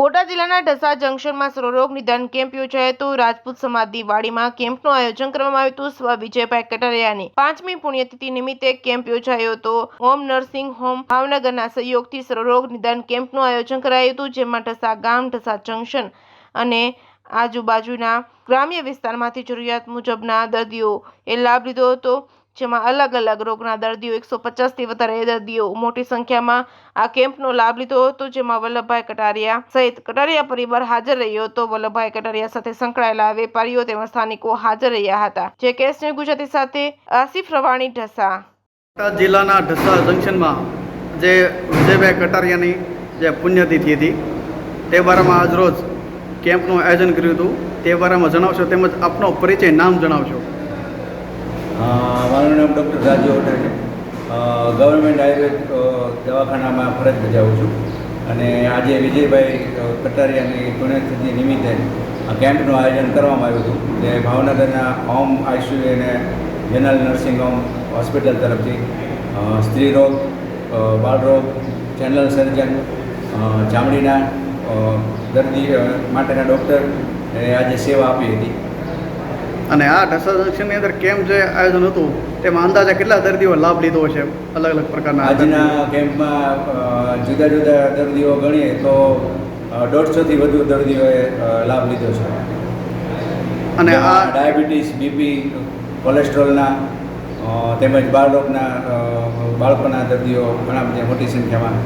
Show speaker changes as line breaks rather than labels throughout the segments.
બોટાદ જિલ્લાના ઢસા જંકશનમાં સર્વરોગ નિદાન કેમ્પ યોજાયો હતો। રાજપૂત સમાજની વાડીમાં કેમ્પનું આયોજન કરવામાં આવ્યું હતું। સ્વ વિજયભાઈ કટારિયાની 5મી પુણ્યતિથિ નિમિત્તે કેમ્પ યોજાયો હતો। હોમ નર્સિંગ હોમ ભાવનગરના સહયોગથી સર્વરોગ નિદાન કેમ્પનું આયોજન કરાયું હતું, જેમાં ઢસા ગામ, ઢસા જંકશન અને આજુબાજુના ગ્રામ્ય વિસ્તારમાંથી જરૂરિયાત મુજબના દર્દીઓએ લાભ લીધો હતો, જેમાં અલગ અલગ રોગના દર્દીઓ 150થી વધારે દર્દીઓ મોટી સંખ્યામાં આ કેમ્પનો લાભ લીધો હતો, જેમાં વલ્લભભાઈ કટારિયા સહિત કટારિયા પરિવાર હાજર રહ્યો હતો। વલ્લભભાઈ કટારિયા સાથે સંકળાયેલા વેપારીઓ તેમજ સ્થાનિકો હાજર રહ્યા હતા। જે કેસ ન્યૂઝ ગુજરાતી સાથે આસિફ રવાણી, ઢસા।
બોટાદ જિલ્લાના ઢસા જંકશનમાં જે વિજયભાઈ કટારિયાની જે પુણ્યતિથિ હતી તે બારામાં આજરોજ કેમ્પનું આયોજન કર્યું હતું। તે બારામાં જણાવશો, તેમજ આપનો પરિચય, નામ જણાવશો।
મારું નામ ડૉક્ટર રાજુ હોટે છે। ગવર્મેન્ટ આયુર્વેદ દવાખાનામાં ફરજ બજાવું છું અને આજે વિજયભાઈ કટારિયાની પુણ્યતિથિ નિમિત્તે આ કેમ્પનું આયોજન કરવામાં આવ્યું હતું, જે ભાવનગરના હોમ આઈસીયુ અને જનરલ નર્સિંગ હોમ હોસ્પિટલ તરફથી સ્ત્રી રોગ, બાળરોગ, જનરલ સર્જન, ચામડીના દર્દી માટેના ડૉક્ટર આજે સેવા આપી હતી।
અને આ ઢસા જંકશનની અંદર કેમ્પ જે આયોજન હતું તેમાં અંદાજે કેટલા દર્દીઓ લાભ લીધો છે? અલગ અલગ પ્રકારના
આજના કેમ્પમાં જુદા જુદા દર્દીઓ ગણીએ તો 150થી વધુ દર્દીઓએ લાભ લીધો છે।
અને આ
ડાયાબિટીસ, બીપી, કોલેસ્ટ્રોલના તેમજ બાળરોગના બાળકોના દર્દીઓ ઘણા બધા મોટી સંખ્યામાં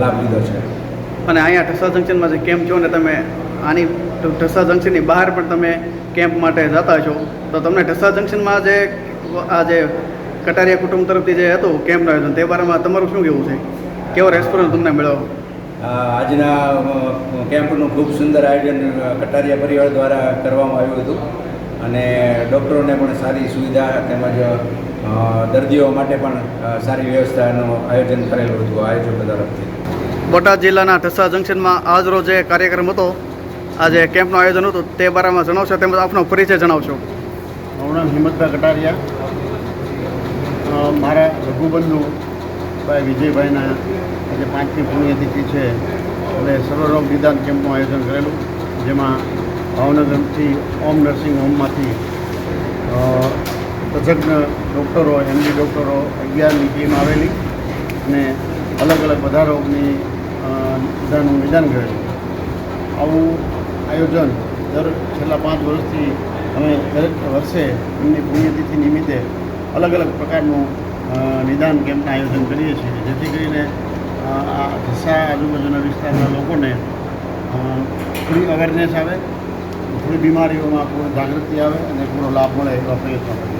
લાભ લીધો છે।
અને અહીંયા ઢસા જંકશનમાં જે કેમ્પ છો ને, તમે આની ઢસા જંકશનની બહાર પણ તમે કેમ્પ માટે જતા છો, તો તમને ઢસા જંકશનમાં જે કટારિયા કુટુંબ તરફથી જે હતું કેમ્પનું આયોજન, તે બારામાં તમારું શું કહેવું છે? કેવો રેસ્પોન્સ તમને મળ્યો?
આજના કેમ્પનું ખૂબ સુંદર આયોજન કટારિયા પરિવાર દ્વારા કરવામાં આવ્યું હતું અને ડૉક્ટરોને પણ સારી સુવિધા તેમજ દર્દીઓ માટે પણ સારી વ્યવસ્થાનું આયોજન કરેલું હતું આયોજકો તરફથી।
બોટાદ જિલ્લાના ઢસા જંકશનમાં આજરોજ જે કાર્યક્રમ હતો, આજે કેમ્પનું આયોજન હતું, તે બારામાં જણાવશો, તેમજ આપનો પરિચય જણાવશો।
મારું નામ હિંમતભાઈ કટારિયા। મારા રઘુબંધુ ભાઈ વિજયભાઈના આજે 5મી પુણ્યતિથિ છે એટલે સર્વરોગ નિદાન કેમ્પનું આયોજન કરેલું, જેમાં ભાવનગરથી હોમ નર્સિંગ હોમમાંથી તજજ્ઞ ડૉક્ટરો, એમડી ડૉક્ટરો 11ની ટીમ આવેલી અને અલગ અલગ બધા રોગની નિદાન કરેલું। આવું આયોજન છેલ્લા 5 વર્ષથી અમે દરેક વર્ષે એમની પુણ્યતિથિ નિમિત્તે અલગ અલગ પ્રકારનું નિદાન કેમ્પનું આયોજન કરીએ છીએ, જેથી કરીને આ ઢસા આજુબાજુના વિસ્તારના લોકોને થોડી અવેરનેસ આવે, થોડી બીમારીઓમાં પૂરી જાગૃતિ આવે અને પૂરો લાભ મળે એવા પ્રયત્નો કરીએ।